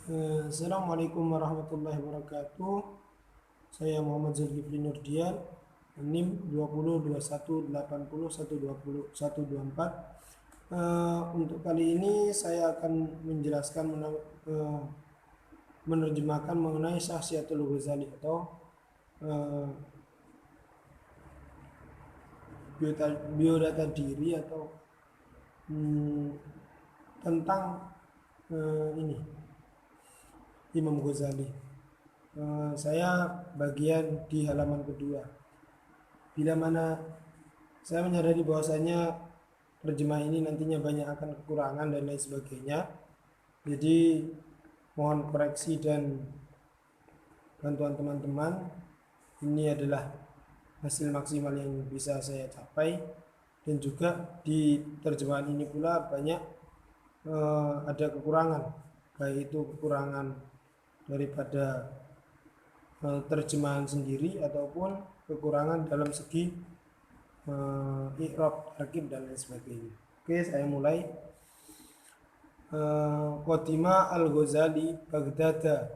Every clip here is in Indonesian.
Assalamualaikum warahmatullahi wabarakatuh. Saya Muhammad Zulkifli Nurdian, NIM 20218080124124. Untuk kali ini saya akan menjelaskan menerjemahkan mengenai Syakhsiyatul Ghazali atau biodata diri atau tentang ini Imam Ghazali. Saya bagian di halaman kedua. Bila mana saya menyadari bahwasanya terjemah ini nantinya banyak akan kekurangan dan lain sebagainya. Jadi mohon koreksi dan bantuan teman-teman. Ini adalah hasil maksimal yang bisa saya capai, dan juga di terjemahan ini pula banyak ada kekurangan, baik itu kekurangan daripada terjemahan sendiri ataupun kekurangan dalam segi i'rab, tarkib dan lain sebagainya. Oke, saya mulai. Qatima al-Ghazali Baghdada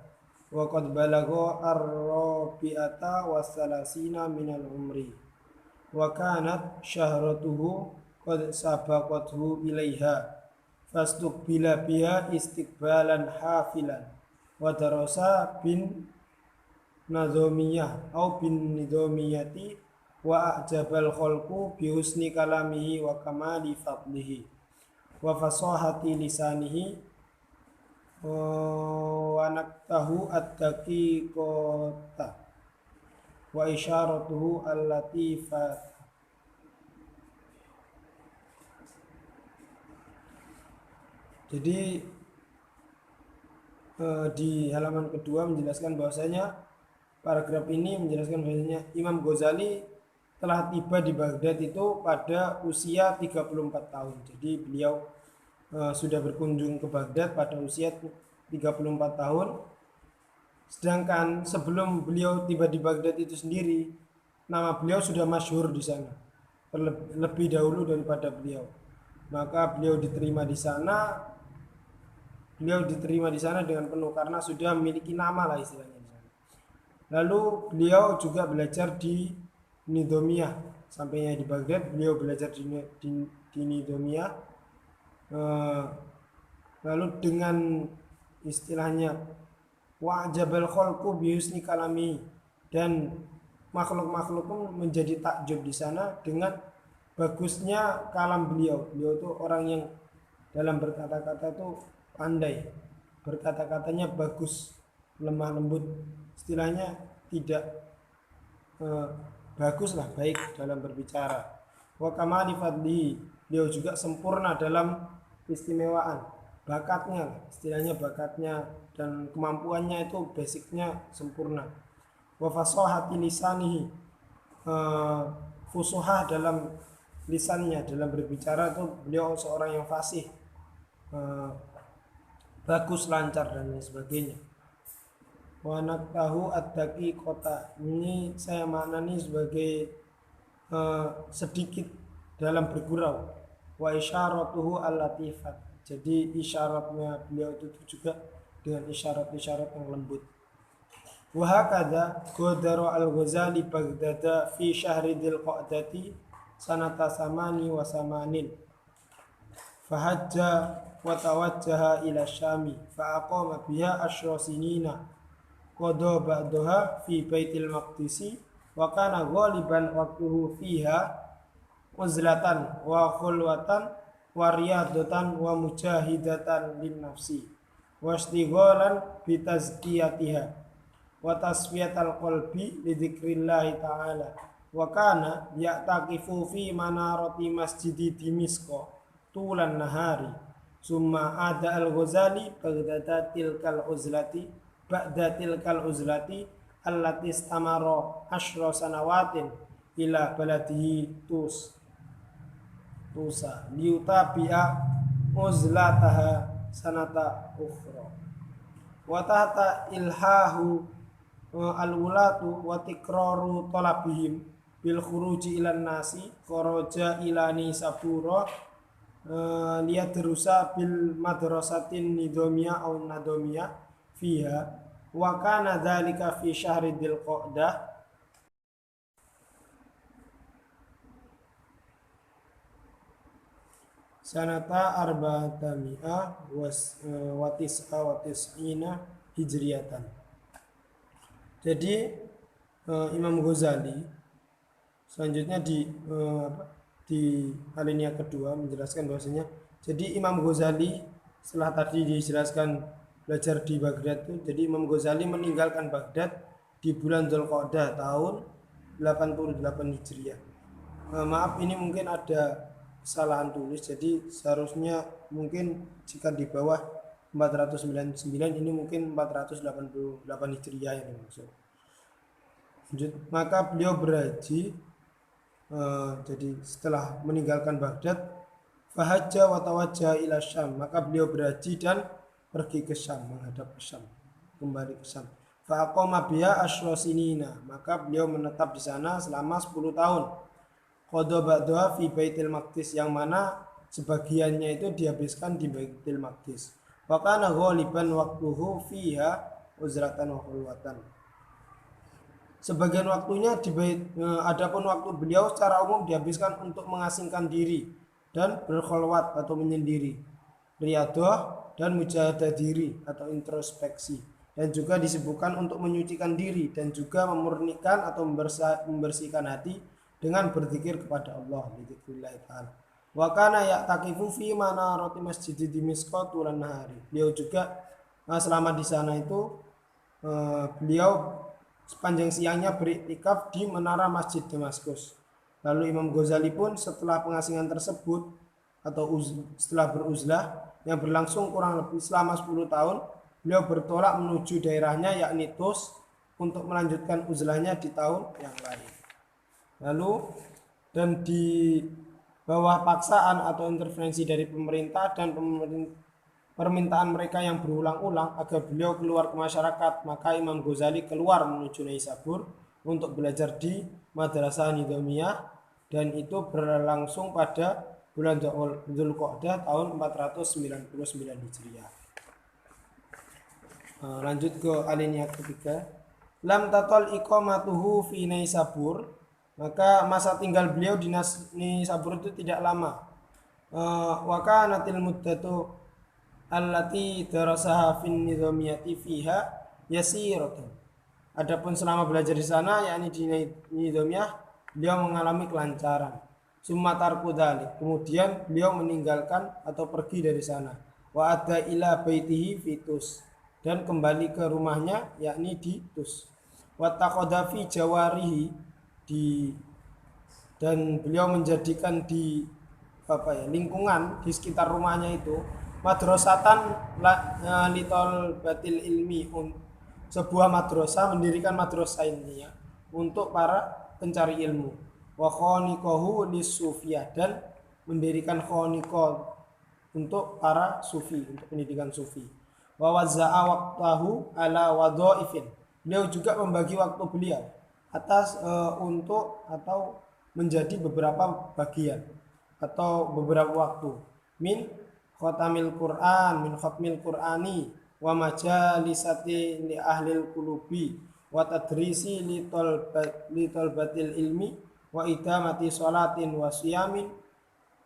wa qad balagha ar-rabi'ata wa salasina minal umri wa kanat syahratuhu qad sabaqathu ilaiha fastuqbila biha istiqbalan hafilan wa darasa bin nazomiyah au bin nizomiyati wa a'jabal khalqu bi husni kalamihi wa kamali fadlihi wa fasahati lisanihi wa naktahu at-daqiqata wa isyaratuhu al-latifat. Jadi di halaman kedua menjelaskan bahwasanya paragraf ini menjelaskan bahwasanya Imam Ghazali telah tiba di Baghdad itu pada usia 34 tahun. Jadi beliau sudah berkunjung ke Baghdad pada usia 34 tahun. Sedangkan sebelum beliau tiba di Baghdad itu sendiri, nama beliau sudah masyhur di sana lebih dahulu daripada beliau. Maka beliau diterima di sana. Beliau diterima di sana dengan penuh karena sudah memiliki nama lah istilahnya di sana. Lalu beliau juga belajar di Nizomiyah. Sampainya di Baghdad, beliau belajar di Nizomiyah. Lalu dengan istilahnya wa'jabal khalqu bi husni kalami, dan makhluk-makhluk pun menjadi takjub di sana dengan bagusnya kalam beliau. Beliau itu orang yang dalam berkata-kata itu pandai, berkata-katanya bagus, lemah lembut, istilahnya tidak bagus lah, baik dalam berbicara. Wa kamali fadli, beliau juga sempurna dalam istimewaan, bakatnya, istilahnya bakatnya dan kemampuannya itu basicnya sempurna. Wa fasahati lisanihi, fusuhah dalam lisannya, dalam berbicara itu beliau seorang yang fasih, bagus, lancar dan lain sebagainya. Wa naktahu at-daqiqata, ini saya maknani sebagai sedikit dalam bergurau. Wa isyaratuhu al-latifat, jadi isyaratnya beliau itu juga dengan isyarat-isyarat yang lembut. Wa hakadha qadara al-Ghazali Baghdada fi syahri dzil qa'dati sanata samani wa samanin fahajja wa tawajjaha ila syami fa aqama biha asyra sinina qada ba'daha fi baitil maqdisi wa kana ghaliban waqtuhu fiha uzlatan wa khulwatan wa riyadatan wa mujahidatan lin nafsi wa istighalan bi tazkiyatiha wa tasfiyatal qalbi li dzikrillahi ta'ala wa kana ya'taqifu fi manarati masjidi Dimisqa tulan nahari summa ada al-Ghazali ba'da tilkal uzlati allati istamara asyra sanawatin ila baladihi Tusa liutabi'a uzlataha sanata ukhra wa tahta ilhahu al-wulatu wa tikraru talabihim bil khuruji ilan nasi kharaja ilani sabura liyadrusa bil madrasatin nidhamiyah au nadhamiyah fiha wa kana dzalika fi syahri dzulqa'dah sanata arba'atami'ah wa tis'ina hijriyatan. Jadi Imam Ghazali selanjutnya di alinea kedua menjelaskan bahwasanya jadi Imam Ghazali setelah tadi dijelaskan belajar di Baghdad itu, jadi Imam Ghazali meninggalkan Baghdad di bulan Dzulqa'dah tahun 88 Hijriah. Maaf, ini mungkin ada kesalahan tulis, jadi seharusnya mungkin jika di bawah 499 ini mungkin 488 Hijriah yang dimaksud. Maka beliau berhaji, jadi setelah meninggalkan Baghdad, fahajja wa tawajjaha ila Syam, maka beliau berhaji dan pergi ke Syam, menghadap ke Syam, kembali ke Syam. Fa aqama biha asyra sinina, maka beliau menetap di sana selama 10 tahun. Qadha ba'daha fi Baitul Maqdis, yang mana sebagiannya itu dihabiskan di Baitul Maqdis. Wa kana ghaliban waqtuhu fiha uzratan wa khulwatan. Sebagian waktunya adapun waktu beliau secara umum dihabiskan untuk mengasingkan diri dan berkholwat atau menyendiri, riyadhah dan mujahadah diri atau introspeksi, dan juga disibukkan untuk menyucikan diri dan juga memurnikan atau membersihkan hati dengan berzikir kepada Allah, dzikrillah taala. Wa kana ya'taqifu fi manarati masjid Dimishq tulan nahari. Beliau juga selama di sana itu beliau sepanjang siangnya beriktikaf di menara Masjid Damaskus. Lalu Imam Ghazali pun setelah pengasingan tersebut atau setelah beruzlah yang berlangsung kurang lebih selama 10 tahun, beliau bertolak menuju daerahnya yakni Tus untuk melanjutkan uzlahnya di tahun yang lain. Lalu dan di bawah paksaan atau intervensi dari pemerintah dan permintaan mereka yang berulang-ulang agar beliau keluar ke masyarakat, maka Imam Ghazali keluar menuju Naisabur untuk belajar di Madrasah Nizamiyah, dan itu berlangsung pada bulan Dzulqa'dah tahun 499 Hijriah. Lanjut ke alinea ketiga. Lam tatal iqamatuhu fi Naisabur, maka masa tinggal beliau di Naisabur itu tidak lama. Wa kanatil muddatu allati darasaha fin nizamiyati fiha yasiratan. Adapun selama belajar di sana yakni di Nizamiyah, beliau mengalami kelancaran. Summa tarku dzalik, kemudian beliau meninggalkan atau pergi dari sana. Wa adda ila baitihi fi Tus, dan kembali ke rumahnya yakni di Tus. Wa taqadha fi jawarihi, dan beliau menjadikan di lingkungan di sekitar rumahnya itu madrasatan litol batil ilmi, sebuah madrasah, mendirikan madrasah ini ya untuk para pencari ilmu. Wa khoniqahu lisufiyah, dan mendirikan khoniqah untuk para sufi, untuk pendidikan sufi. Wa wazza'a waqtahu ala wadhaifin, beliau juga membagi waktu beliau atas untuk atau menjadi beberapa bagian atau beberapa waktu. Min khatamil Qur'an, min khatmil Qur'ani, wa majalisati li ahlil qulubi, wa tadrisi li talbatil ilmi, wa idamati salatin wa siyamin,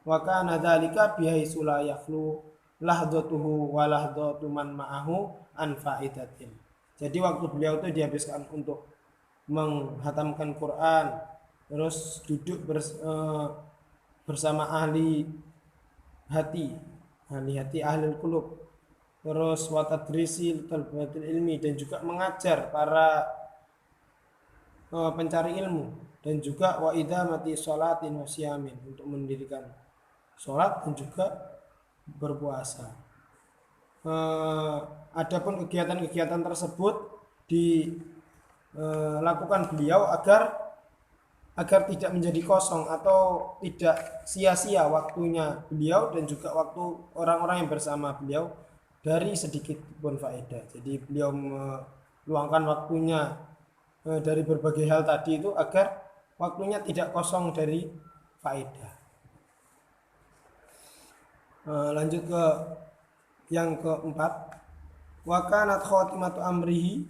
wa kana dzalika bihaitsu la yakhlu lahdatuhu wa lahdatu man ma'ahu an faidatin. Jadi waktu beliau itu dihabiskan untuk menghatamkan Quran, terus duduk bersama ahli hati ahlul qulub, terus wa tadrisi talbatil ilmi, dan juga mengajar para pencari ilmu, dan juga wa idamati sholatin wa siyamin, untuk mendirikan sholat dan juga berpuasa. Adapun kegiatan-kegiatan tersebut dilakukan beliau agar tidak menjadi kosong atau tidak sia-sia waktunya beliau dan juga waktu orang-orang yang bersama beliau dari sedikit pun faedah. Jadi beliau meluangkan waktunya dari berbagai hal tadi itu agar waktunya tidak kosong dari faedah. Lanjut ke yang keempat. Wa kanat khatimatu amrihi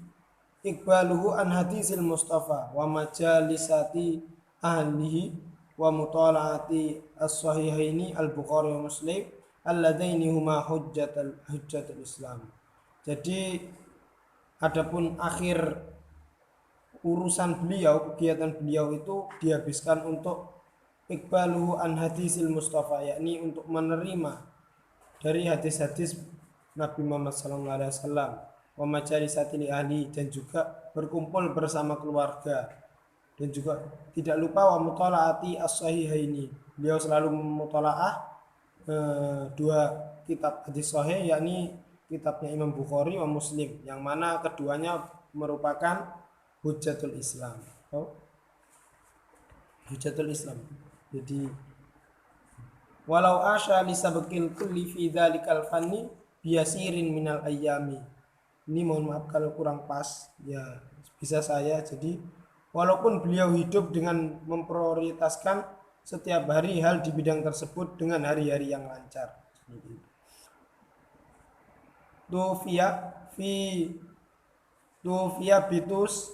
iqbaluhu an hadisil Mustafa wa majalisati ahlihi wa mutala'ati as-sahihaini al-Bukhari wa Muslim alladaini huma hujjatul Islam. Jadi adapun akhir urusan beliau, kegiatan beliau itu dihabiskan untuk iqbaluhu an hadisil Mustafa, yakni untuk menerima dari hadis-hadis Nabi Muhammad SAW, wa majalisatil ahli, dan juga berkumpul bersama keluarga, dan juga tidak lupa wa mutalaati as-sahihaini, beliau selalu memutalaah dua kitab hadis sahih, yakni kitabnya Imam Bukhari wa Muslim, yang mana keduanya merupakan hujjatul Islam. Hujjatul Islam. Jadi walau asya li sabqil kulli fi dzalikal fanni biasirin minal ayyami. Ini mohon maaf kalau kurang pas, ya bisa saya. Jadi walaupun beliau hidup dengan memprioritaskan setiap hari hal di bidang tersebut dengan hari-hari yang lancar. Tufiya bitus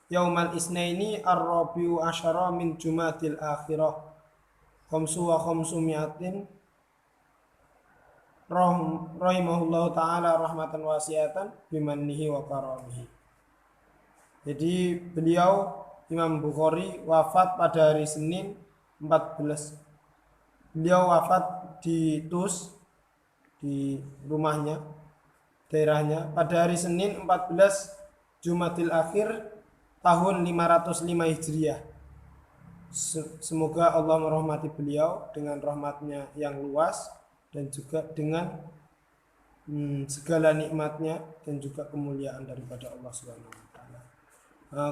yaumal isnaini ar-rabi'u asyara min jumadil akhirah khamsu wa khamsumiatin rahimahullahu ta'ala rahmatan wasiatan bimannihi wa karamihi. Jadi beliau Imam Bukhari wafat pada hari Senin 14. Beliau wafat di Tus, di rumahnya, daerahnya, pada hari Senin 14 Jumadil Akhir tahun 505 Hijriah. Semoga Allah merahmati beliau dengan rahmatnya yang luas dan juga dengan segala nikmatnya dan juga kemuliaan daripada Allah Subhanahu wa taala.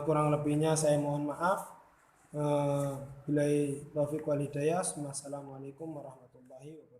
Kurang lebihnya saya mohon maaf. Billahi taufiq wal hidayah. Wassalamualaikum warahmatullahi wabarakatuh.